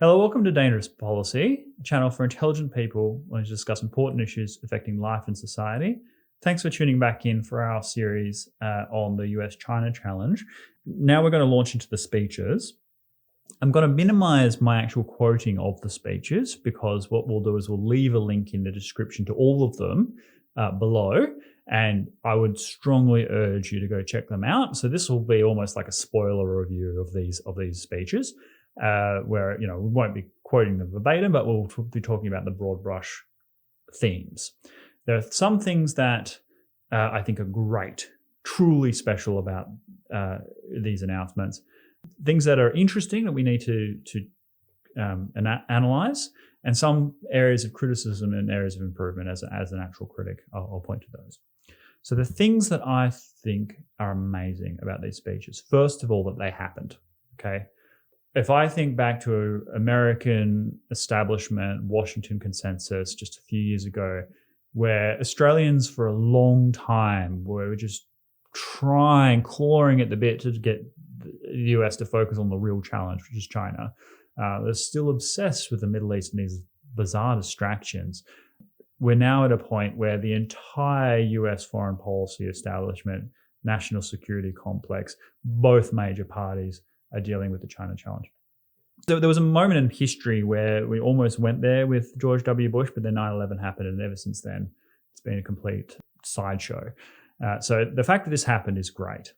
Hello, welcome to Dangerous Policy, a channel for intelligent people wanting to discuss important issues affecting life and society. Thanks for tuning back in for our series on the US-China challenge. Now we're going to launch into the speeches. I'm going to minimize my actual quoting of the speeches because what we'll do is we'll leave a link in the description to all of them below, and I would strongly urge you to go check them out. So this will be almost like a spoiler review of these speeches. Where we won't be quoting them verbatim, but we'll be talking about the broad brush themes. There are some things that I think are great, truly special about these announcements. Things that are interesting that we need to analyze, and some areas of criticism and areas of improvement. As an actual critic, I'll point to those. So the things that I think are amazing about these speeches, first of all, that they happened. Okay. If I think back to American establishment, Washington consensus just a few years ago, where Australians for a long time were just clawing at the bit to get the US to focus on the real challenge, which is China. They're still obsessed with the Middle East and these bizarre distractions. We're now at a point where the entire US foreign policy establishment, national security complex, both major parties are dealing with the China challenge. So there was a moment in history where we almost went there with George W. Bush, but then 9/11 happened, and ever since then, it's been a complete sideshow. So the fact that this happened is great.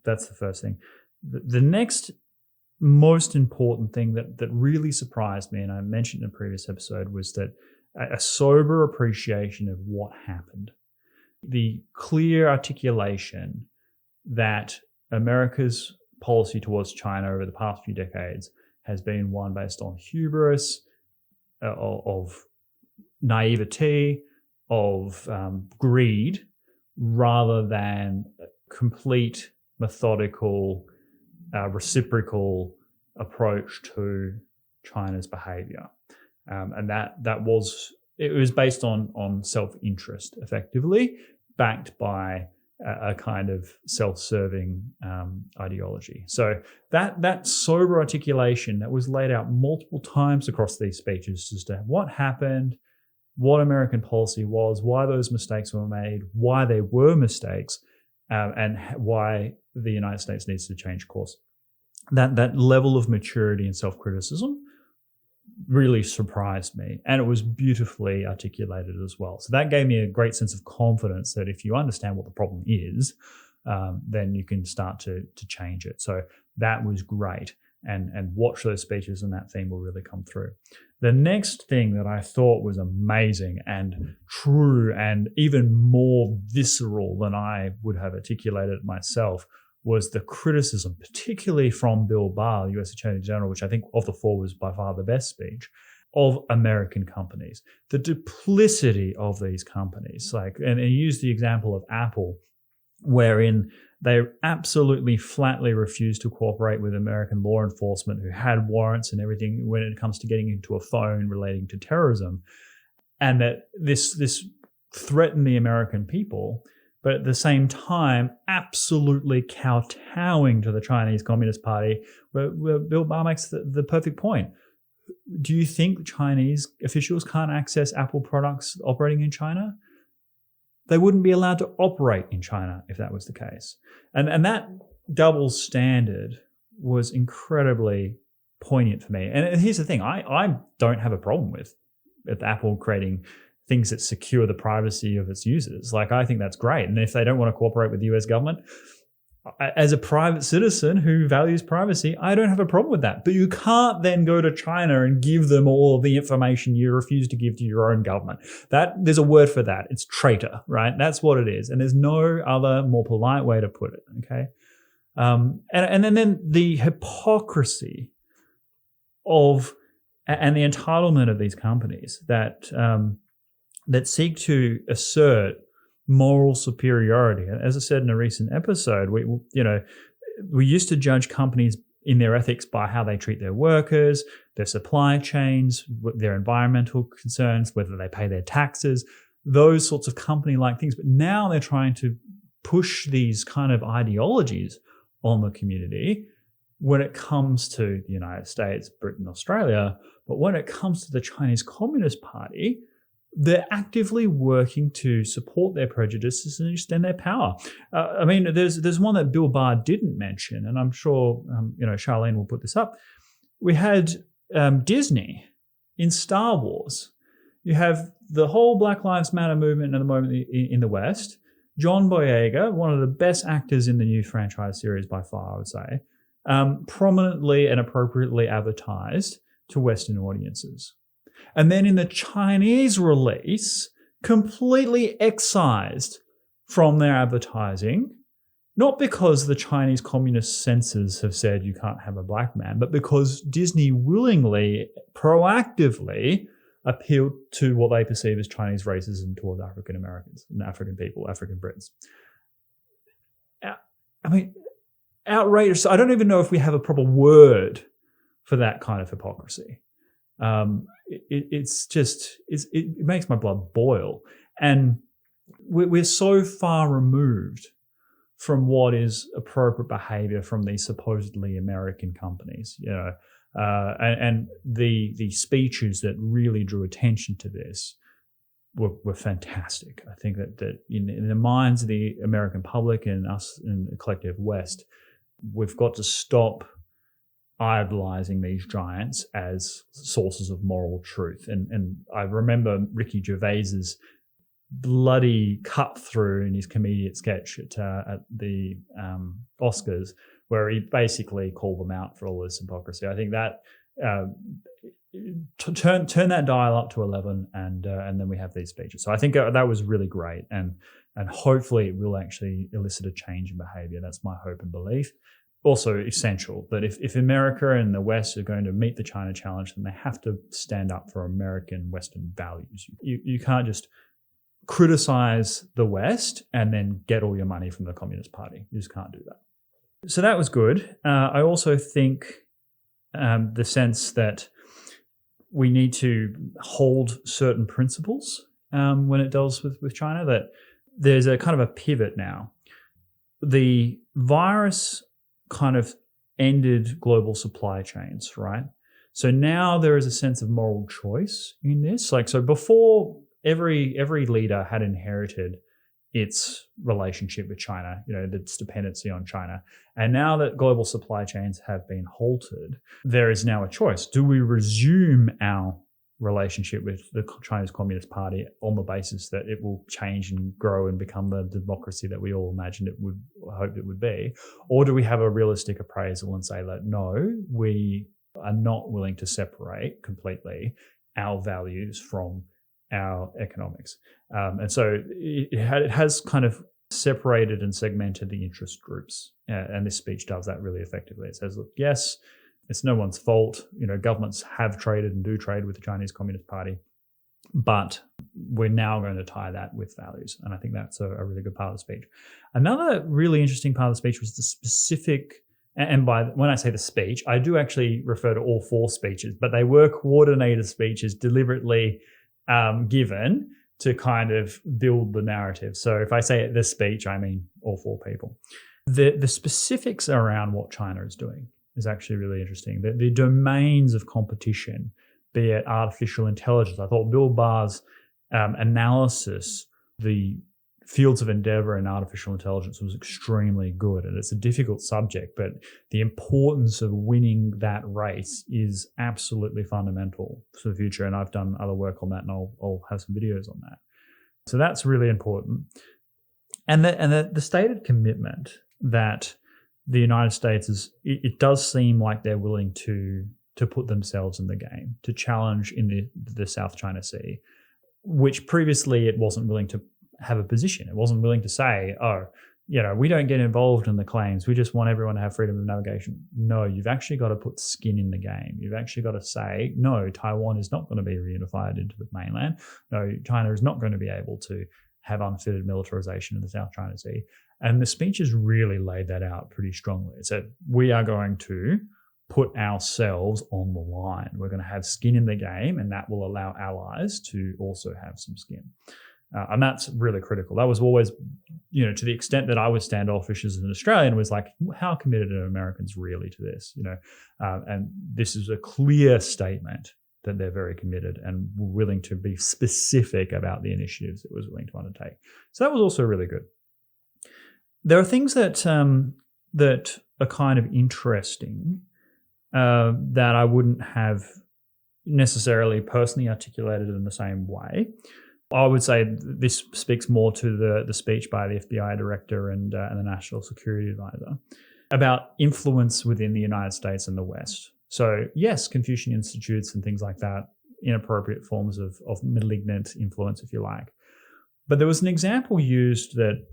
That's the first thing. The next most important thing that really surprised me, and I mentioned in a previous episode, was that a sober appreciation of what happened. The clear articulation that America's policy towards China over the past few decades has been one based on hubris, of naivety, of greed, rather than complete methodical, reciprocal approach to China's behavior. And it was based on self-interest, effectively, backed by a kind of self-serving ideology. So that sober articulation that was laid out multiple times across these speeches as to what happened, what American policy was, why those mistakes were made, why they were mistakes, and why the United States needs to change course. That level of maturity and self-criticism really surprised me, and it was beautifully articulated as well. So that gave me a great sense of confidence that if you understand what the problem is, then you can start to change it. So that was great, and watch those speeches, and that theme will really come through. The next thing that I thought was amazing and true and even more visceral than I would have articulated it myself was the criticism, particularly from Bill Barr, the US Attorney General, which I think of the four was by far the best speech, of American companies. The duplicity of these companies. And he used the example of Apple, wherein they absolutely flatly refused to cooperate with American law enforcement who had warrants and everything when it comes to getting into a phone relating to terrorism. And that this threatened the American people, but at the same time, absolutely kowtowing to the Chinese Communist Party, where Bill Barr makes the perfect point. Do you think Chinese officials can't access Apple products operating in China? They wouldn't be allowed to operate in China if that was the case. And that double standard was incredibly poignant for me. And here's the thing, I don't have a problem with Apple creating things that secure the privacy of its users. I think that's great. And if they don't want to cooperate with the US government, as a private citizen who values privacy, I don't have a problem with that. But you can't then go to China and give them all of the information you refuse to give to your own government. There's a word for that. It's traitor, right? That's what it is. And there's no other more polite way to put it, okay? And then the hypocrisy of, and the entitlement of these companies that seek to assert moral superiority. As I said in a recent episode, we used to judge companies in their ethics by how they treat their workers, their supply chains, their environmental concerns, whether they pay their taxes, those sorts of company-like things. But now they're trying to push these kind of ideologies on the community when it comes to the United States, Britain, Australia, but when it comes to the Chinese Communist Party, they're actively working to support their prejudices and extend their power. There's one that Bill Barr didn't mention, and I'm sure Charlene will put this up. We had Disney in Star Wars. You have the whole Black Lives Matter movement at the moment in the West. John Boyega, one of the best actors in the new franchise series by far, I would say, prominently and appropriately advertised to Western audiences. And then in the Chinese release, completely excised from their advertising, not because the Chinese communist censors have said you can't have a black man, but because Disney willingly, proactively appealed to what they perceive as Chinese racism towards African Americans and African people, African Brits. Outrageous. I don't even know if we have a proper word for that kind of hypocrisy. It makes my blood boil. And we're so far removed from what is appropriate behavior from these supposedly American companies, and the speeches that really drew attention to this were fantastic. I think that in the minds of the American public and us in the collective West, we've got to stop idolizing these giants as sources of moral truth. And I remember Ricky Gervais's bloody cut through in his comedian sketch at the Oscars, where he basically called them out for all this hypocrisy. I think that turn that dial up to 11, and then we have these speeches. So I think that was really great, and hopefully it will actually elicit a change in behavior. That's my hope and belief. Also essential that if America and the West are going to meet the China challenge, then they have to stand up for American Western values. You can't just criticize the West and then get all your money from the Communist Party. You just can't do that. So that was good. I also think the sense that we need to hold certain principles when it deals with China, that there's a kind of a pivot now. The virus kind of ended global supply chains, right? So now there is a sense of moral choice in this. So before, every leader had inherited its relationship with China, its dependency on China. And now that global supply chains have been halted, there is now a choice. Do we resume our relationship with the Chinese Communist Party on the basis that it will change and grow and become the democracy that we all imagined it would, hoped it would be? Or do we have a realistic appraisal and say that, no, we are not willing to separate completely our values from our economics? And so it has kind of separated and segmented the interest groups. And this speech does that really effectively. It says, look, yes, it's no one's fault. Governments have traded and do trade with the Chinese Communist Party, but we're now going to tie that with values. And I think that's a really good part of the speech. Another really interesting part of the speech was the specific, and when I say the speech, I do actually refer to all four speeches, but they were coordinated speeches deliberately given to kind of build the narrative. So if I say the speech, I mean all four people. The specifics around what China is doing is actually really interesting. The domains of competition, be it artificial intelligence. I thought Bill Barr's analysis, the fields of endeavor in artificial intelligence, was extremely good. And it's a difficult subject, but the importance of winning that race is absolutely fundamental for the future. And I've done other work on that, and I'll have some videos on that. So that's really important. And the stated commitment that the United States it does seem like they're willing to put themselves in the game, to challenge in the South China Sea, which previously it wasn't willing to have a position. It wasn't willing to say, we don't get involved in the claims. We just want everyone to have freedom of navigation. No, you've actually got to put skin in the game. You've actually got to say, no, Taiwan is not going to be reunified into the mainland. No, China is not going to be able to have unfettered militarization in the South China Sea. And the speech has really laid that out pretty strongly. It said, we are going to put ourselves on the line. We're going to have skin in the game, and that will allow allies to also have some skin. And that's really critical. That was always, to the extent that I was standoffish as an Australian, was like, how committed are Americans really to this? And this is a clear statement that they're very committed and willing to be specific about the initiatives it was willing to undertake. So that was also really good. There are things that are kind of interesting that I wouldn't have necessarily personally articulated in the same way. I would say this speaks more to the speech by the FBI director and the National Security Advisor about influence within the United States and the West. So yes, Confucian institutes and things like that, inappropriate forms of malignant influence, if you like. But there was an example used that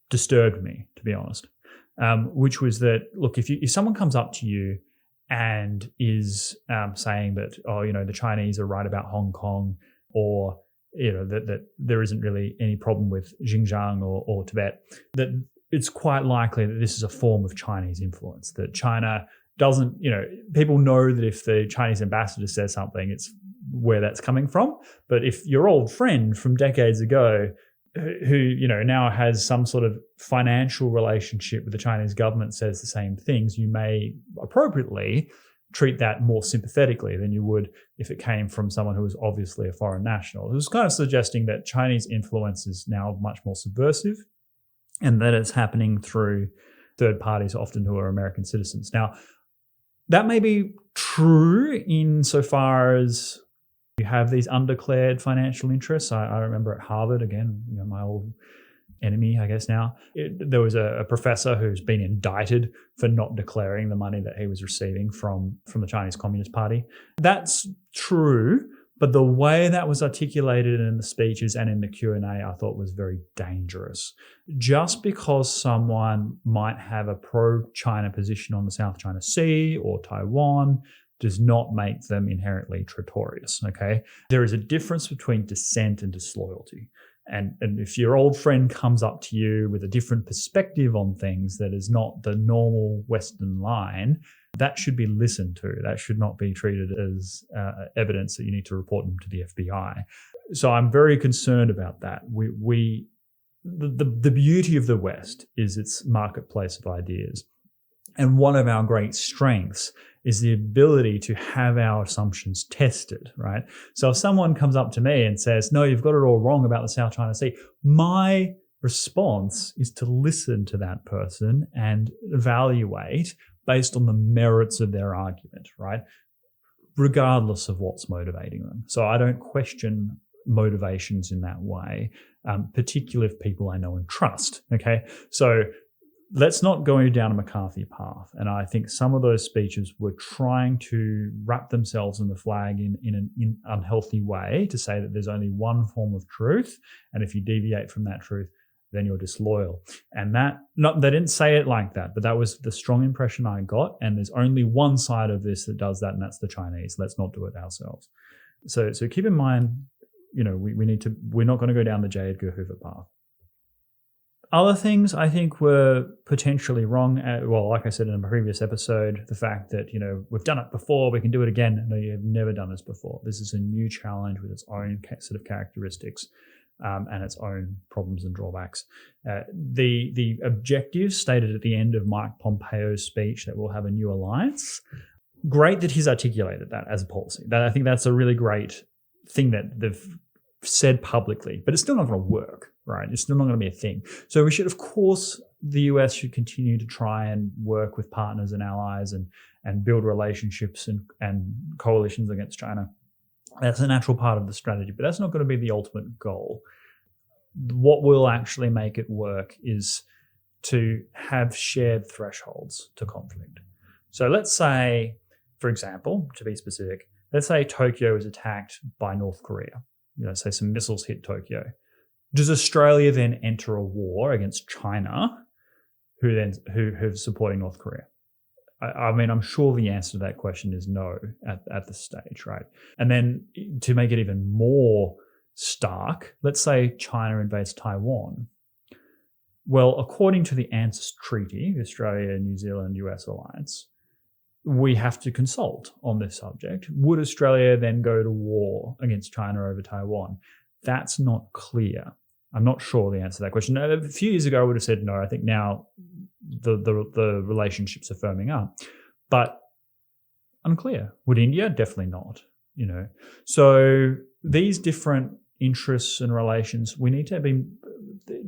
disturbed me, to be honest, which was that, look, if someone comes up to you and is saying that, the Chinese are right about Hong Kong, or that there isn't really any problem with Xinjiang or Tibet, that it's quite likely that this is a form of Chinese influence, that China doesn't, people know that if the Chinese ambassador says something, it's where that's coming from. But if your old friend from decades ago, who now has some sort of financial relationship with the Chinese government, says the same things, you may appropriately treat that more sympathetically than you would if it came from someone who was obviously a foreign national. It was kind of suggesting that Chinese influence is now much more subversive and that it's happening through third parties, often who are American citizens. Now, that may be true insofar as you have these undeclared financial interests. I remember at Harvard, again, my old enemy, I guess now, there was a professor who's been indicted for not declaring the money that he was receiving from the Chinese Communist Party. That's true, but the way that was articulated in the speeches and in the Q&A, I thought was very dangerous. Just because someone might have a pro-China position on the South China Sea or Taiwan does not make them inherently traitorous, okay? There is a difference between dissent and disloyalty. And if your old friend comes up to you with a different perspective on things that is not the normal Western line, that should be listened to. That should not be treated as evidence that you need to report them to the FBI. So I'm very concerned about that. The beauty of the West is its marketplace of ideas. And one of our great strengths is the ability to have our assumptions tested, right? So if someone comes up to me and says, no, you've got it all wrong about the South China Sea, my response is to listen to that person and evaluate based on the merits of their argument, right? Regardless of what's motivating them. So I don't question motivations in that way, particularly if people I know and trust, okay? So let's not go down a McCarthy path. And I think some of those speeches were trying to wrap themselves in the flag in an unhealthy way to say that there's only one form of truth. And if you deviate from that truth, then you're disloyal. And they didn't say it like that, but that was the strong impression I got. And there's only one side of this that does that, and that's the Chinese. Let's not do it ourselves. So keep in mind, we're not going to go down the J. Edgar Hoover path. Other things I think were potentially wrong. Well, like I said in a previous episode, the fact that, we've done it before, we can do it again. No, you have never done this before. This is a new challenge with its own set of characteristics and its own problems and drawbacks. The objective stated at the end of Mike Pompeo's speech that we'll have a new alliance. Great that he's articulated that as a policy. I think that's a really great thing that they've said publicly, but it's still not going to work, right? It's still not going to be a thing. So we should, of course, the US should continue to try and work with partners and allies and build relationships and coalitions against China. That's a natural part of the strategy, but that's not going to be the ultimate goal. What will actually make it work is to have shared thresholds to conflict. So let's say, for example, to be specific, let's say Tokyo is attacked by North Korea. Say some missiles hit Tokyo. Does Australia then enter a war against China, who's supporting North Korea? I mean, I'm sure the answer to that question is no at this stage, right? And then to make it even more stark, let's say China invades Taiwan. Well, according to the ANZUS Treaty, the Australia, New Zealand, US alliance, we have to consult on this subject. Would Australia then go to war against China over Taiwan? That's not clear. I'm not sure the answer to that question. A few years ago, I would have said no. I think now the relationships are firming up, but unclear. Would India? Definitely not. So these different interests and relations, we need to be.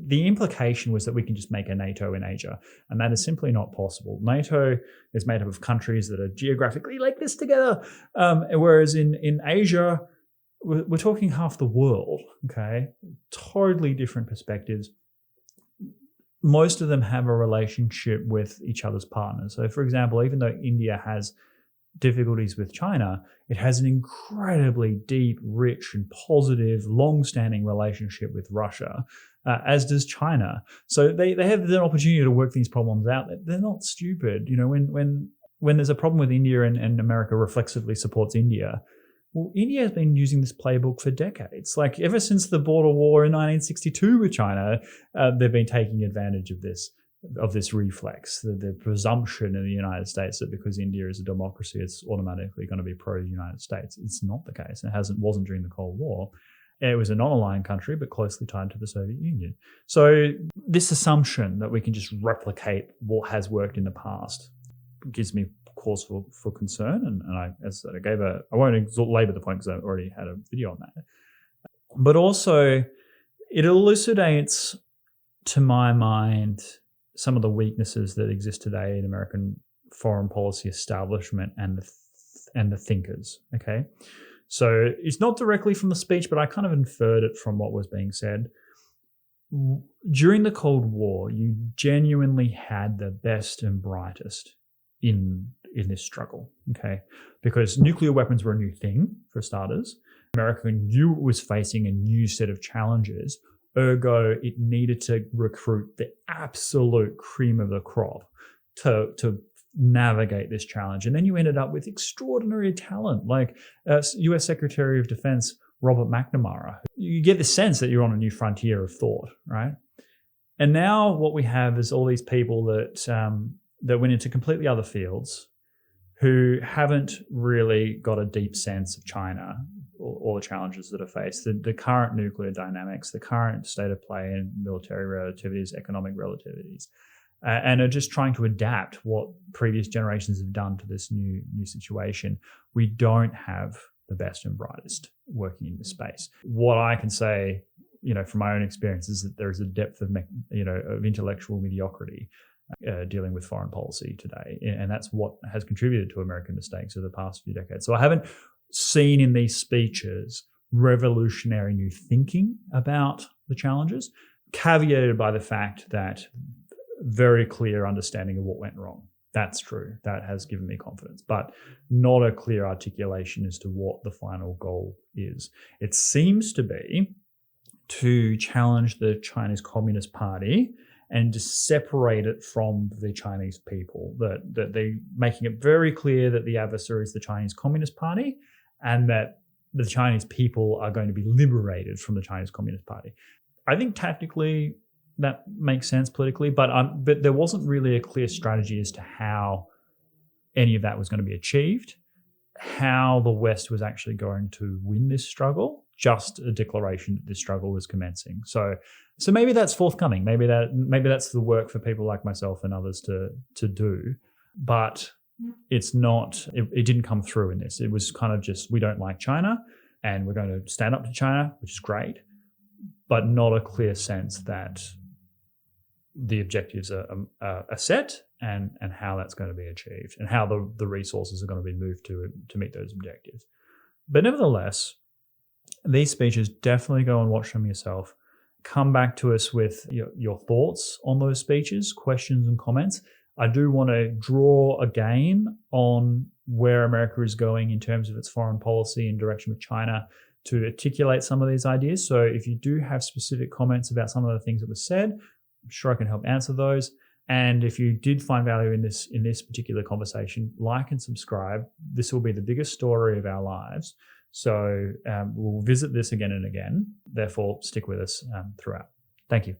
The implication was that we can just make a NATO in Asia, and that is simply not possible. NATO is made up of countries that are geographically like this together, whereas in Asia, we're talking half the world, okay? Totally different perspectives. Most of them have a relationship with each other's partners. So, for example, even though India has difficulties with China, it has an incredibly deep, rich, and positive, long-standing relationship with Russia, as does China. So they have the opportunity to work these problems out. They're not stupid. When there's a problem with India and America reflexively supports India, well, India has been using this playbook for decades. Like ever since the border war in 1962 with China, they've been taking advantage of this reflex, the presumption in the United States that because India is a democracy, it's automatically going to be pro-United States. It's not the case. It wasn't during the Cold War. It was a non-aligned country, but closely tied to the Soviet Union. So this assumption that we can just replicate what has worked in the past gives me cause for concern. And I won't labor the point because I already had a video on that. But also, it elucidates, to my mind, some of the weaknesses that exist today in American foreign policy establishment and the thinkers. Okay, so it's not directly from the speech, but I kind of inferred it from what was being said. During the Cold War, you genuinely had the best and brightest in this struggle. Okay, because nuclear weapons were a new thing for starters. America knew it was facing a new set of challenges. Ergo, it needed to recruit the absolute cream of the crop to navigate this challenge. And then you ended up with extraordinary talent, like US Secretary of Defense Robert McNamara. You get the sense that you're on a new frontier of thought, right? And now what we have is all these people that went into completely other fields who haven't really got a deep sense of China or the challenges that are faced, the current nuclear dynamics, the current state of play in military relativities, economic relativities, and are just trying to adapt what previous generations have done to this new situation. We don't have the best and brightest working in this space. What I can say, from my own experience, is that there is a depth of intellectual mediocrity dealing with foreign policy today, and that's what has contributed to American mistakes over the past few decades. So I haven't seen in these speeches revolutionary new thinking about the challenges, caveated by the fact that very clear understanding of what went wrong. That's true. That has given me confidence, but not a clear articulation as to what the final goal is. It seems to be to challenge the Chinese Communist Party and to separate it from the Chinese people, that they're making it very clear that the adversary is the Chinese Communist Party and that the Chinese people are going to be liberated from the Chinese Communist Party. I think tactically that makes sense politically, but there wasn't really a clear strategy as to how any of that was going to be achieved, how the West was actually going to win this struggle, just a declaration that this struggle was commencing. So maybe that's forthcoming. Maybe that's the work for people like myself and others to do, but it's not. It didn't come through in this. It was kind of just, we don't like China, and we're going to stand up to China, which is great, but not a clear sense that the objectives are set and how that's going to be achieved and how the resources are going to be moved to meet those objectives. But nevertheless, these speeches, definitely go and watch them yourself. Come back to us with your thoughts on those speeches, questions and comments. I do want to draw again on where America is going in terms of its foreign policy in direction with China to articulate some of these ideas. So if you do have specific comments about some of the things that were said, I'm sure I can help answer those. And if you did find value in this particular conversation, like and subscribe. This will be the biggest story of our lives. So we'll visit this again and again. Therefore, stick with us throughout. Thank you.